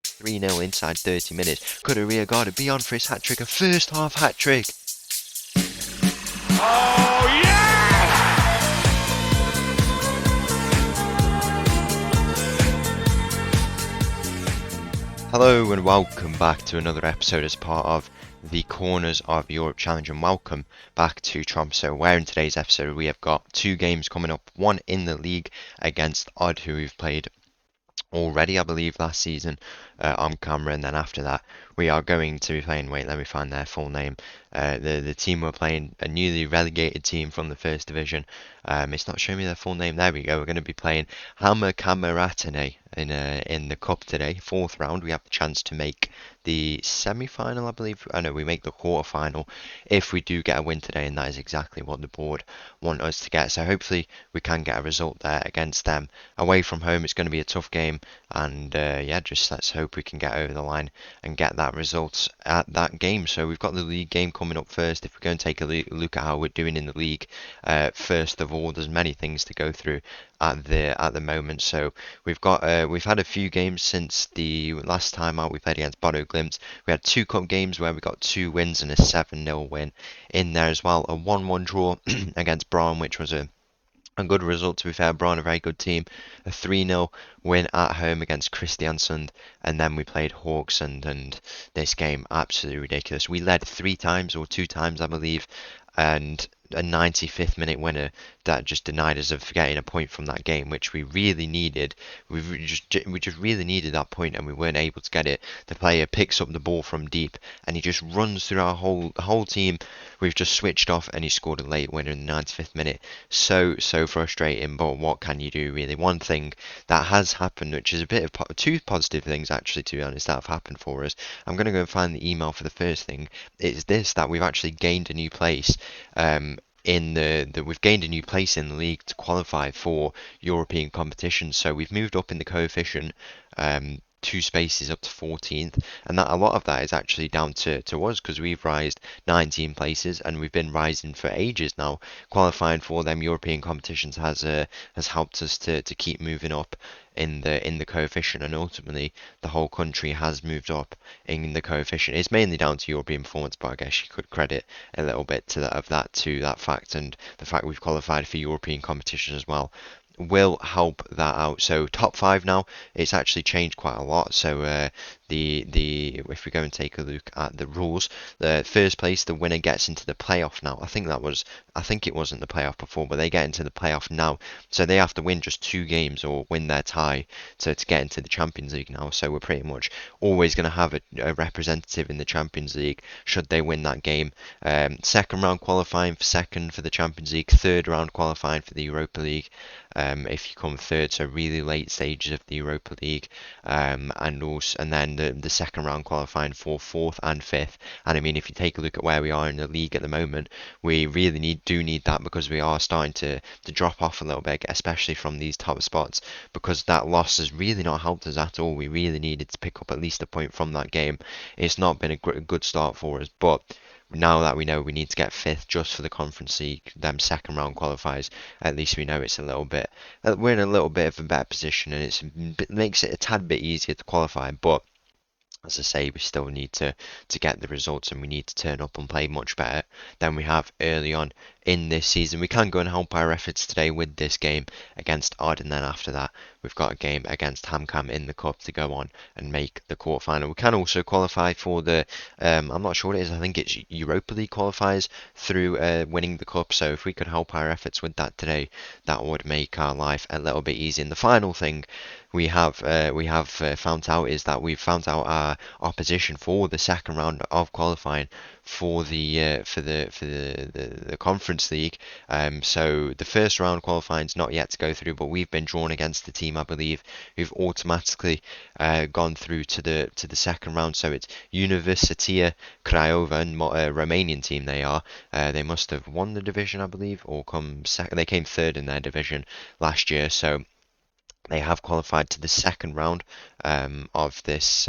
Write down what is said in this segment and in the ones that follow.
3-0 inside 30 minutes. Could a rear guard be on for his hat-trick? A first-half hat-trick! Oh, yes! Hello and welcome back to another episode as part of the Corners of Europe Challenge, and welcome back to Tromso, where in today's episode we have got two games coming up, one in the league against Odd, who we've played already, I believe, last season on camera, and then after that we are going to be playing, wait, let me find their full name, the team we're playing, a newly relegated team from the first division. It's not showing me their full name. There we go. We're going to be playing HamKam in the cup today, fourth round. We have the chance to make the semi-final, I believe. I know we make the quarter-final if we do get a win today, and that is exactly what the board want us to get. So hopefully we can get a result there against them. Away from home, it's going to be a tough game, and yeah, just let's hope we can get over the line and get that result at that game. So we've got the league game coming up first. If we're going to take a look at how we're doing in the league, first of all, there's many things to go through at the moment. So we've had a few games since the last time out we played against Bodo Glimt. We had two cup games where we got 2 wins and a 7-0 win in there as well. A 1-1 draw against Braun, which was a good result, to be fair. Braun, a very good team. A 3-0 win at home against Kristiansund, and then we played Hawksund, and this game, absolutely ridiculous. We led 3 times, or 2 times, I believe, and a 95th minute winner that just denied us of getting a point from that game, which we really needed. We just really needed that point, and we weren't able to get it. The player picks up the ball from deep, and he just runs through our whole team. We've just switched off, and he scored a late winner in the 95th minute. So frustrating, but what can you do, really? One thing that has happened, which is a bit of two positive things, actually, to be honest, that have happened for us. I'm going to go and find the email for the first thing. It's this, that we've actually gained a new place. We've gained a new place in the league to qualify for European competitions. So we've moved up in the coefficient, 2 spaces up to 14th, and that a lot of that is actually down to us, because we've rised 19 places, and we've been rising for ages now. Qualifying for them European competitions has helped us to keep moving up in the coefficient, and ultimately the whole country has moved up in the coefficient. It's mainly down to European performance, but I guess you could credit a little bit to that fact, and the fact we've qualified for European competition as well will help that out. So top 5 now, it's actually changed quite a lot. So if we go and take a look at the rules, the first place, the winner gets into the playoff now. I think it wasn't the playoff before, but they get into the playoff now. So they have to win just 2 games or win their tie to get into the Champions League now. So we're pretty much always going to have a representative in the Champions League should they win that game. Second round qualifying for second for the Champions League, third round qualifying for the Europa League. If you come third, so really late stages of the Europa League, and then the second round qualifying for fourth and fifth. And I mean, if you take a look at where we are in the league at the moment, we really do need that, because we are starting to drop off a little bit, especially from these top spots, because that loss has really not helped us at all. We really needed to pick up at least a point from that game. It's not been a good start for us, but now that we know we need to get 5th just for the Conference League, them second round qualifiers, at least we know it's a little bit, we're in a little bit of a better position, and it makes it a tad bit easier to qualify. But as I say, we still need to get the results, and we need to turn up and play much better than we have early on in this season. We can go and help our efforts today with this game against Odd, and then after that we've got a game against HamKam in the cup to go on and make the quarterfinal. We can also qualify for the I'm not sure what it is, I think it's Europa League qualifiers through winning the cup. So if we could help our efforts with that today, that would make our life a little bit easier. And the final thing we have found out is that we've found out our opposition for the second round of qualifying for the Conference League. So the first round qualifying is not yet to go through, but we've been drawn against the team, I believe, who've automatically gone through to the second round. So it's Universitatea Craiova, a Romanian team they are. They must have won the division, I believe, or come second. They came third in their division last year, so they have qualified to the second round of this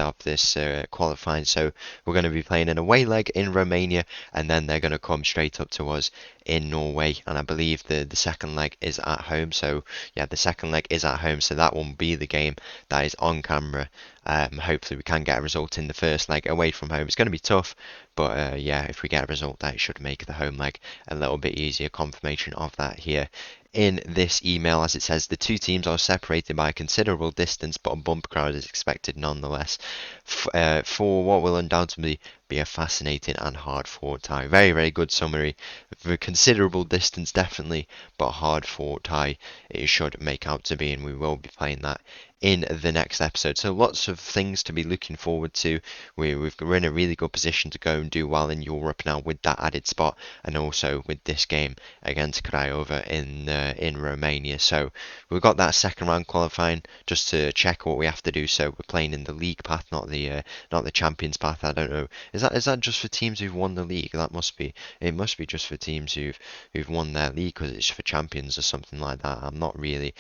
qualifying. So we're going to be playing an away leg in Romania, and then they're going to come straight up to us in Norway. And I believe the second leg is at home. So yeah, the second leg is at home. So that will be the game that is on camera Hopefully we can get a result in the first leg away from home. It's going to be tough, but yeah, if we get a result, that should make the home leg a little bit easier. Confirmation of that here in this email, as it says, the two teams are separated by a considerable distance, but a bumper crowd is expected nonetheless for what will undoubtedly be a fascinating and hard-fought tie. Very, very good summary. For a considerable distance, definitely, but hard-fought tie it should make out to be, and we will be playing that in the next episode. So lots of things to be looking forward to. We're in a really good position to go and do well in Europe now with that added spot, and also with this game against Craiova in Romania. So we've got that second round qualifying just to check what we have to do. So we're playing in the league path, not the Champions path. I don't know. Is that just for teams who've won the league? That must be. It must be just for teams who've won their league, because it's for champions or something like that. I'm not really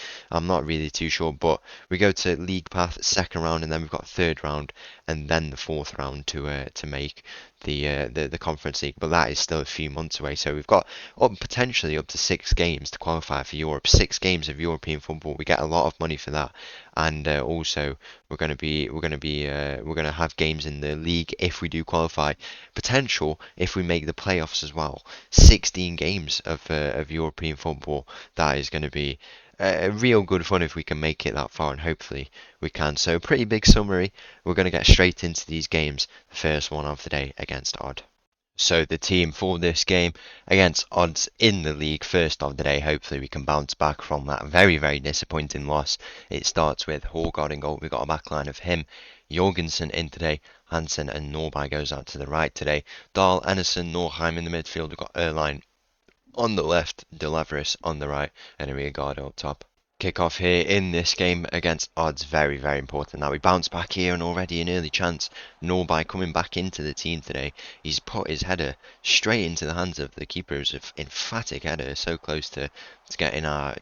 too sure. But we go to league path second round, and then we've got third round, and then the fourth round to make the conference league. But that is still a few months away. So we've got potentially up to 6 games to qualify for Europe. 6 games of European football. We get a lot of money for that, and also we're going to have games in the league if we do qualify. Potential if we make the playoffs as well. 16 games of European football. That is going to be real good fun if we can make it that far, and hopefully we can. So pretty big summary. We're going to get straight into these games. The first one of the day against Odd. So the team for this game against Odds in the league, first of the day. Hopefully we can bounce back from that very, very disappointing loss. It starts with Hårgaard in goal. We've got a backline of him, Jorgensen in today, Hansen and Norby goes out to the right today. Dahl, Enersen, Norheim in the midfield. We've got Erline on the left, Delavris on the right, and a rear guard up top. Kick-off here in this game against Odds, very, very important. Now we bounce back here, and already an early chance. Norby coming back into the team today. He's put his header straight into the hands of the keeper. It was an emphatic header, so close to getting our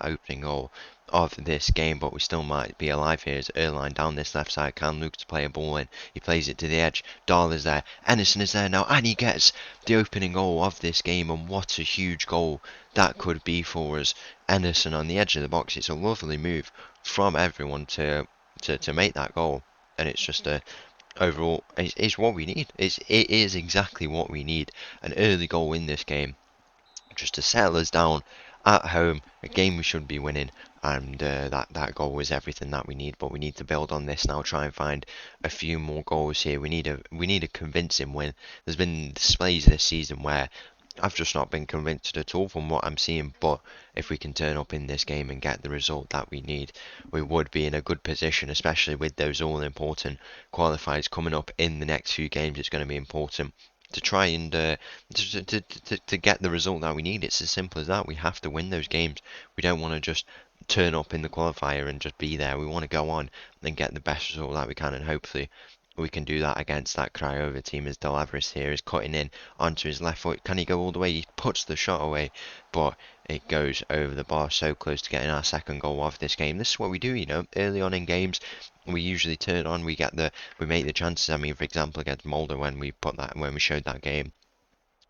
opening goal of this game, but we still might be alive here as Erline down this left side can look to play a ball in. He plays it to the edge. Dahl is there. Enersen is there now, and he gets the opening goal of this game, and what a huge goal that could be for us. Enersen on the edge of the box. It's a lovely move from everyone to make that goal, and it's just a overall it's what we need. It is exactly what we need. An early goal in this game just to settle us down at home, a game we should be winning, and that goal was everything that we need. But we need to build on this now, try and find a few more goals here. We need a convincing win. There's been displays this season where I've just not been convinced at all from what I'm seeing, but if we can turn up in this game and get the result that we need, we would be in a good position, especially with those all-important qualifiers coming up in the next few games. It's going to be important to try and to get the result that we need. It's as simple as that. We have to win those games. We don't want to just turn up in the qualifier and just be there. We want to go on and get the best result that we can, and hopefully we can do that against that Craiova team, as Delavris here is cutting in onto his left foot. Can he go all the way? He puts the shot away, but it goes over the bar, so close to getting our second goal of this game. This is what we do, early on in games. We usually turn on, we make the chances. I mean, for example, against Molde, when we showed that game,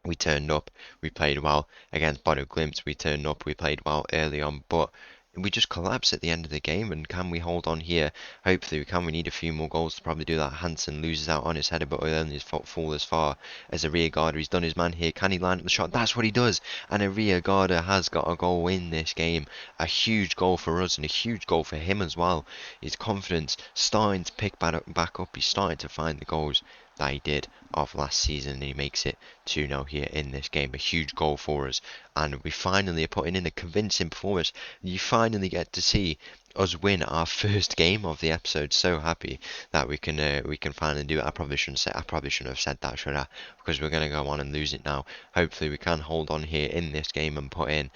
we turned up, we played well. Against Bodo Glimt, we turned up, we played well early on, but we just collapse at the end of the game. And can we hold on here? Hopefully we can. We need a few more goals to probably do that. Hansen loses out on his header, but will only fall as far as a rear guarder. He's done his man here. Can he line up the shot? That's what he does. And a rear guarder has got a goal in this game. A huge goal for us and a huge goal for him as well. His confidence starting to pick back up. He's starting to find the goals that he did of last season, and he makes it 2-0 here in this game. A huge goal for us, and we finally are putting in a convincing performance. You finally get to see us win our first game of the episode. So happy that we can finally do it. I probably shouldn't have said that, should I? Because we're going to go on and lose it now. Hopefully we can hold on here in this game and put in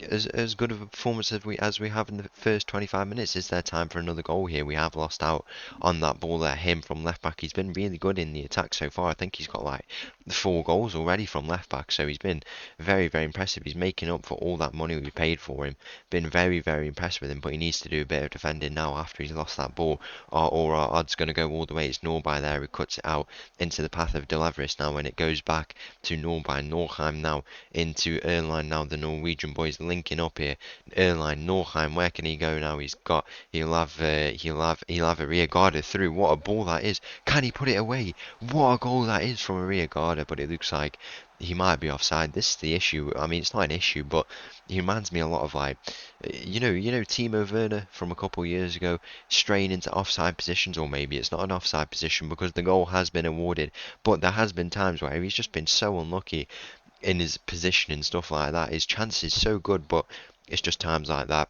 as good of a performance as we have in the first 25 minutes. Is there time for another goal here? We have lost out on that ball at him from left back. He's been really good in the attack so far. I think he's got like 4 goals already from left back, so he's been very, very impressive. He's making up for all that money we paid for him. Been very, very impressed with him, but he needs to do do a bit of defending now after he's lost that ball, or are odds going to go all the way? It's Norby there who cuts it out into the path of Delevris now, when it goes back to Norby. Norheim now into Erline now. The Norwegian boys linking up here. Erline, Norheim, where can he go now? He'll have a rear guarder through. What a ball that is! Can he put it away? What a goal that is from a rear guarder! But it looks like he might be offside. This is the issue. I mean, it's not an issue, but he reminds me a lot of, like, Timo Werner from a couple of years ago, straying into offside positions, or maybe it's not an offside position because the goal has been awarded, but there has been times where he's just been so unlucky in his position and stuff like that. His chance is so good, but it's just times like that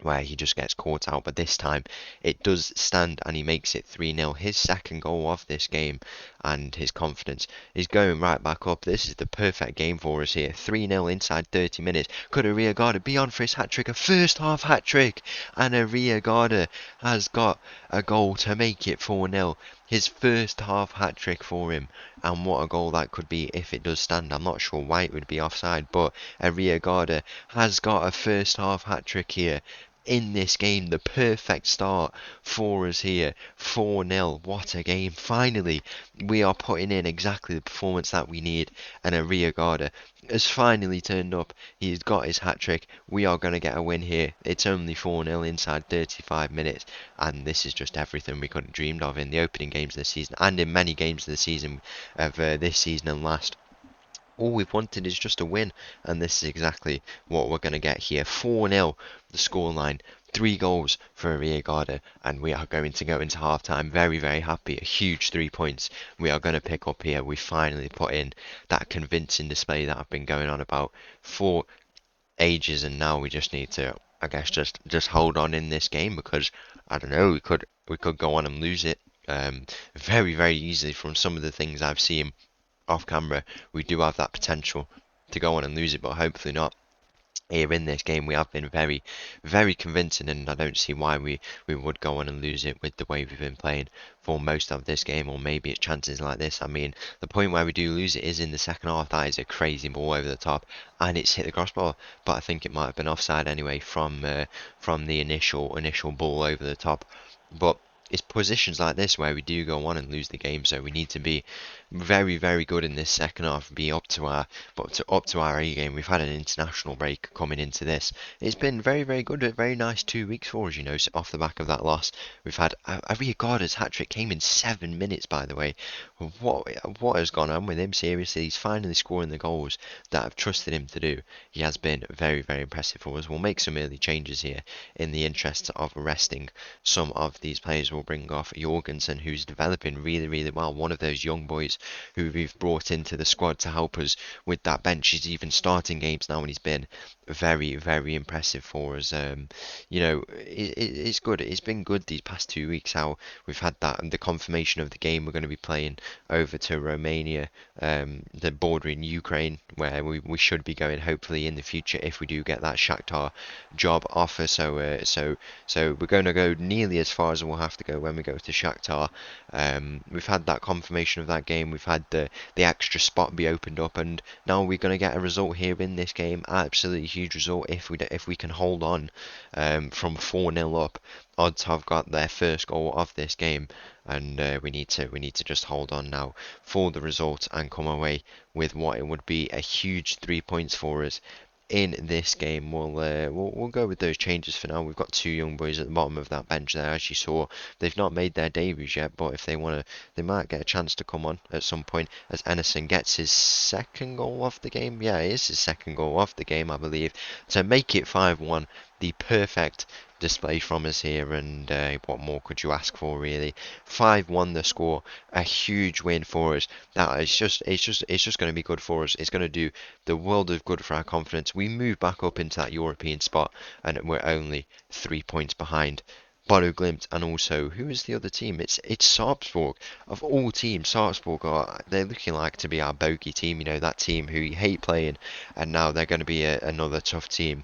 where he just gets caught out. But this time it does stand, and he makes it 3-0, his second goal of this game, and his confidence is going right back up. This is the perfect game for us here. 3-0 inside 30 minutes. Could a rear guarder be on for his hat-trick? A first half hat-trick, and a rear guarder has got a goal to make it 4-0. His first half hat-trick for him, and what a goal that could be if it does stand. I'm not sure why it would be offside, but a rear guarder has got a first half hat-trick here in this game. The perfect start for us here. 4-0. What a game. Finally, we are putting in exactly the performance that we need, and a rear guarder has finally turned up. He's got his hat-trick. We are going to get a win here. It's only 4-0 inside 35 minutes, and this is just everything we could have dreamed of in the opening games of the season, and in many games of the season, of this season and last. All we've wanted is just a win, and this is exactly what we're going to get here. 4-0 the scoreline, 3 goals for a rear guarder, and we are going to go into half-time very, very happy. A huge 3 points we are going to pick up here. We finally put in that convincing display that I've been going on about for ages, and now we just need to, I guess, just hold on in this game, because I don't know, we could go on and lose it very, very easily. From some of the things I've seen off camera, we do have that potential to go on and lose it, but hopefully not. Here in this game, we have been very, very convincing, and I don't see why we would go on and lose it with the way we've been playing for most of this game, or maybe it's chances like this. I mean, the point where we do lose it is in the second half. That is a crazy ball over the top, and it's hit the crossbar, but I think it might have been offside anyway from the initial ball over the top. But it's positions like this where we do go on and lose the game, so we need to be very, very good in this second half, be up to our A game. We've had an international break coming into this. It's been very, very good, a very nice 2 weeks for us, off the back of that loss. We've had a Riagarda's hat-trick came in 7 minutes, by the way. What has gone on with him? Seriously, he's finally scoring the goals that I've trusted him to do. He has been very, very impressive for us. We'll make some early changes here in the interest of resting some of these players. We'll bring off Jorgensen, who's developing really, really well. One of those young boys who we've brought into the squad to help us with that bench. He's even starting games now, and he's been very, very impressive for us. It's good. It's been good these past 2 weeks how we've had that, and the confirmation of the game we're going to be playing over to Romania, the border in Ukraine, where we should be going hopefully in the future if we do get that Shakhtar job offer. So we're going to go nearly as far as we'll have to go when we go to Shakhtar. We've had that confirmation of that game. We've had the extra spot be opened up, and now we're going to get a result here in this game. Absolutely huge result if we can hold on from 4-0 up. Odds have got their first goal of this game, and we need to just hold on now for the result and come away with what it would be a huge 3 points for us in this game. We'll go with those changes for now. We've got 2 young boys at the bottom of that bench there, as you saw. They've not made their debuts yet, but if they want to, they might get a chance to come on at some point, as Ennison gets his second goal of the game. Yeah, it is his second goal of the game, I believe, to make it 5-1. The perfect display from us here, and what more could you ask for, really? 5-1 the score, a huge win for us. That is it's just going to be good for us. It's going to do the world of good for our confidence. We move back up into that European spot, and we're only 3 points behind Bodo Glimt, and also, who is the other team? It's Sarpsborg. Of all teams, Sarpsborg they're looking like to be our bogey team, that team who you hate playing, and now they're going to be another tough team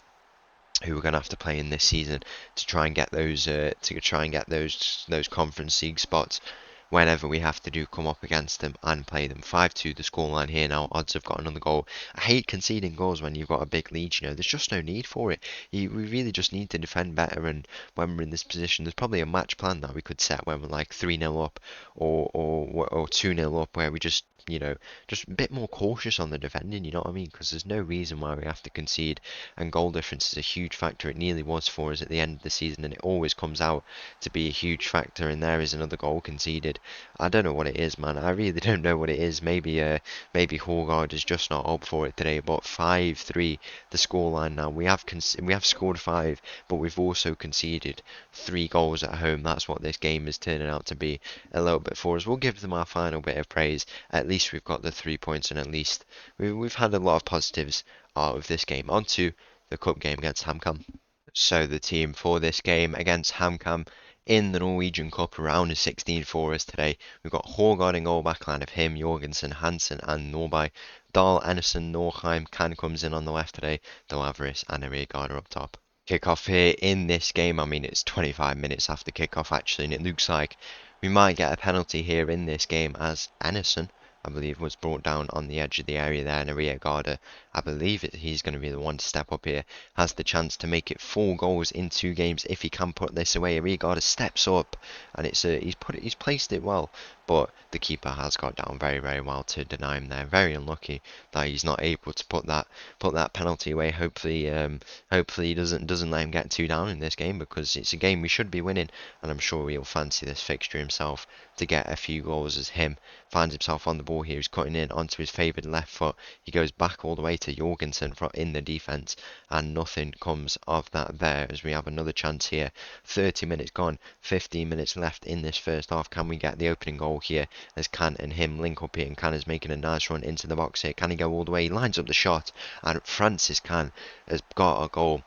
who we're going to have to play in this season to try and get those those Conference League spots. whenever we have to come up against them and play them. 5-2 the scoreline here now. Odds have got another goal. I hate conceding goals when you've got a big lead, you know. There's just no need for it. We really just need to defend better, and when we're in this position, there's probably a match plan that we could set when we're like 3-0 up or 2-0 up, where we just, you know, just a bit more cautious on the defending, you know what I mean? Because there's no reason why we have to concede, and goal difference is a huge factor. It nearly was for us at the end of the season, and it always comes out to be a huge factor, and there is another goal conceded. I don't know what it is, man. I really don't know what it is. Maybe Horgard is just not up for it today, but 5-3 the scoreline now. We have scored 5, but we've also conceded 3 goals at home. That's what this game is turning out to be a little bit for us. We'll give them our final bit of praise. At least we've got the 3 points, and at least we've had a lot of positives out of this game. On to the cup game against HamKam. So the team for this game against HamKam in the Norwegian Cup, round of 16 for us today. We've got Horgard in goal, backline of him, Jorgensen, Hansen and Norby. Dahl, Enerson, Norheim, Can comes in on the left today, Delaveris and a rear guarder up top. Kick-off here in this game, I mean it's 25 minutes after kick-off actually, and it looks like we might get a penalty here in this game as Enerson, I believe, was brought down on the edge of the area there, and Ariagada, I believe he's going to be the one to step up here, has the chance to make it 4 goals in 2 games if he can put this away. Ariagada steps up, and he's placed it well, but the keeper has got down very, very well to deny him there. Very unlucky that he's not able to put that penalty away. Hopefully he doesn't let him get too down in this game, because it's a game we should be winning, and I'm sure he'll fancy this fixture himself to get a few goals as him finds himself on the ball here. He's cutting in onto his favoured left foot. He goes back all the way to Jorgensen in the defence, and nothing comes of that there as we have another chance here. 30 minutes gone, 15 minutes left in this first half. Can we get the opening goal here as Can and him link up here, and Can is making a nice run into the box here. Can he go all the way? He lines up the shot, and Francis Can has got a goal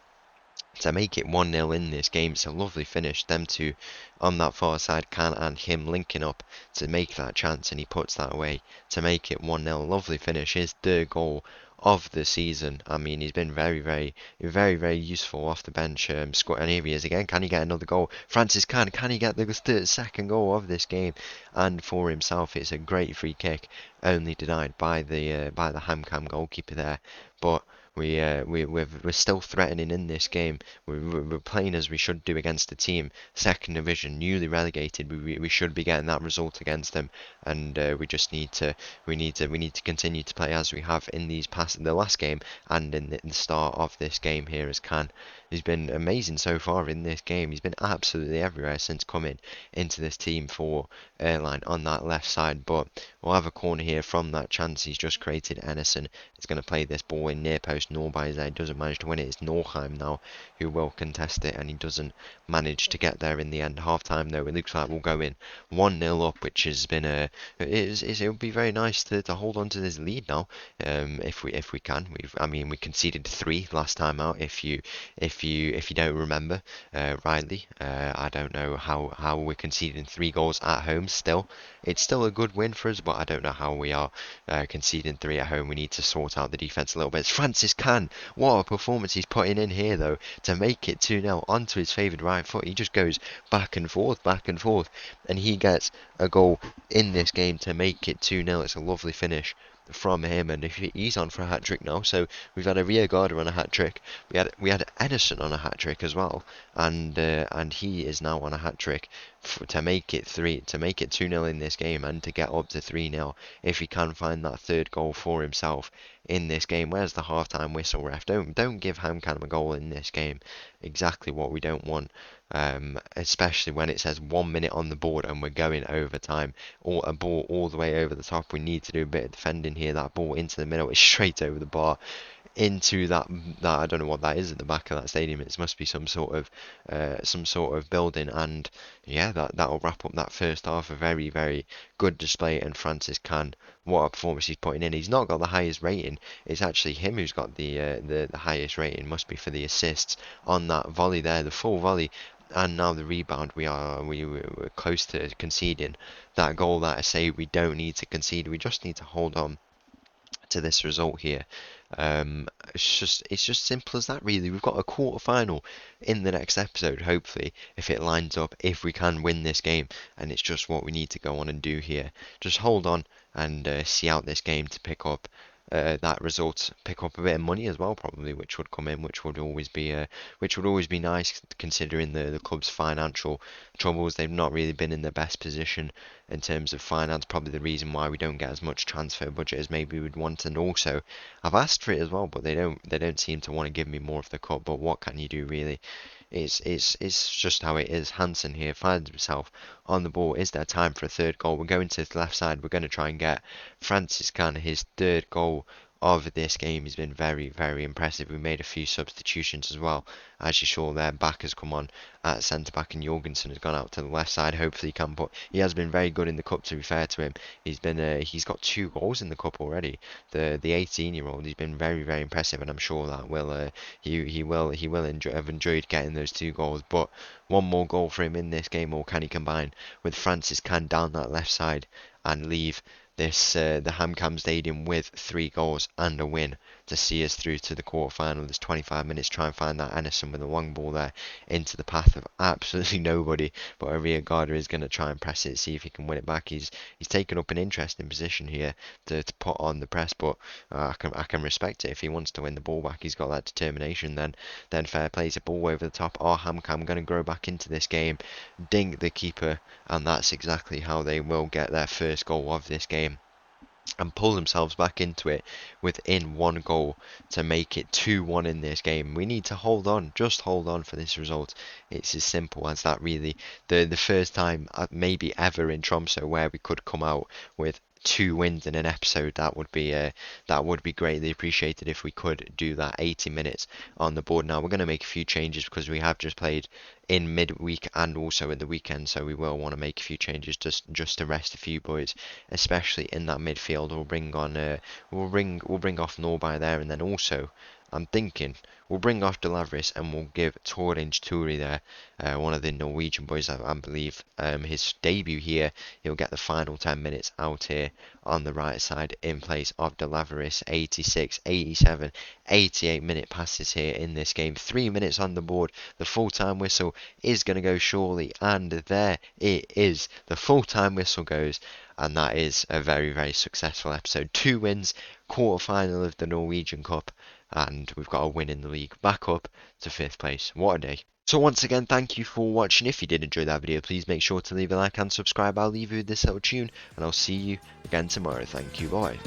to make it 1-0 in this game. It's a lovely finish. Them two on that far side, Can and him linking up to make that chance, and he puts that away to make it 1-0. Lovely finish. His third goal of the season. I mean, he's been very, very, very, very useful off the bench. And here he is again. Can he get another goal? Francis Can he get the second goal of this game? And for himself, it's a great free kick, only denied by the HamKam goalkeeper there. But we're still threatening in this game. We're playing as we should do against the team, second division, newly relegated. We should be getting that result against them, and we just need to continue to play as we have in the last game and in the start of this game here as Can. He's been amazing so far in this game. He's been absolutely everywhere since coming into this team for Airline on that left side. But we'll have a corner here from that chance he's just created. Enerson is going to play this ball in near post. Norby is there, doesn't manage to win it. It's Norheim now who will contest it, and he doesn't manage to get there in the end. Half time though, it looks like we'll go in 1-0 up, which has been it would be very nice to hold on to this lead now, if we can. We conceded 3 last time out. If you don't remember rightly, I don't know how we're conceding 3 goals at home still. It's still a good win for us, but I don't know how we are conceding 3 at home. We need to sort out the defence a little bit. It's Francis Can. What a performance he's putting in here, though, to make it 2-0 onto his favoured right foot. He just goes back and forth, and he gets a goal in this game to make it 2-0. It's a lovely finish from him, and he's on for a hat trick now. So we've had a Riagarda on a hat trick. We had Edison on a hat trick as well, and he is now on a hat trick to make it 2-0 in this game, and to get up to 3-0 if he can find that third goal for himself in this game. Where's the half-time whistle, ref? Don't give HamKam a goal in this game. Exactly what we don't want. Especially when it says 1 minute on the board and we're going overtime, or a ball all the way over the top. We need to do a bit of defending here. That ball into the middle is straight over the bar into that I don't know what that is at the back of that stadium. It must be some sort of building, and yeah, that'll wrap up that first half. A very, very good display, and Francis Can, what a performance he's putting in. He's not got the highest rating. It's actually him who's got the highest rating. Must be for the assists on that volley there, the full volley. And now the rebound, we're close to conceding that goal that I say we don't need to concede. We just need to hold on to this result here. It's just simple as that, really. We've got a quarter final in the next episode, hopefully, if it lines up, if we can win this game, and it's just what we need to go on and do here. Just hold on and see out this game to pick up that result, pick up a bit of money as well, probably, which would come in, which would always be nice considering the club's financial troubles. They've not really been in the best position in terms of finance, probably the reason why we don't get as much transfer budget as maybe we'd want. And also, I've asked for it as well, but they don't seem to want to give me more of the cut. But what can you do, really? It's just how it is. Hansen here finds himself on the ball. Is there time for a third goal? We're going to the left side. We're going to try and get Francis Can his third goal of this game. He's been very, very impressive. We made a few substitutions as well. As you saw there, Back has come on at centre back and Jorgensen has gone out to the left side. Hopefully he can, but he has been very good in the cup, to be fair to him. He's got 2 goals in the cup already. The 18-year-old, he's been very, very impressive, and I'm sure that he will have enjoyed getting those 2 goals. But one more goal for him in this game, or can he combine with Francis Can down that left side and leave the HamKam Stadium with 3 goals and a win to see us through to the quarter-final? There's 25 minutes. Try and find that Anderson with a long ball there into the path of absolutely nobody, but Arriagada is going to try and press it, see if he can win it back. He's taken up an interesting position here to put on the press, but I can respect it. If he wants to win the ball back, he's got that determination, then fair play. It's a ball over the top. HamKam going to grow back into this game, dink the keeper, and that's exactly how they will get their first goal of this game and pull themselves back into it within 1 goal to make it 2-1 in this game. We need to hold on, just hold on for this result. It's as simple as that, really. The first time maybe ever in Tromso where we could come out with 2 wins in an episode. That would be greatly appreciated if we could do that. 80 minutes on the board. Now we're going to make a few changes because we have just played in midweek and also in the weekend, so we will want to make a few changes just to rest a few boys, especially in that midfield. We'll bring off Norby there, and then also I'm thinking we'll bring off De Lavris and we'll give Torange Turi there, one of the Norwegian boys, I believe, his debut here. He'll get the final 10 minutes out here on the right side in place of De Lavris. 86, 87, 88-minute passes here in this game. 3 minutes on the board. The full-time whistle is going to go surely, and there it is. The full-time whistle goes, and that is a very, very successful episode. 2 wins, quarter-final of the Norwegian Cup, and we've got a win in the league, back up to 5th place. What a day. So once again, thank you for watching. If you did enjoy that video, please make sure to leave a like and subscribe. I'll leave you with this little tune, and I'll see you again tomorrow. Thank you, bye.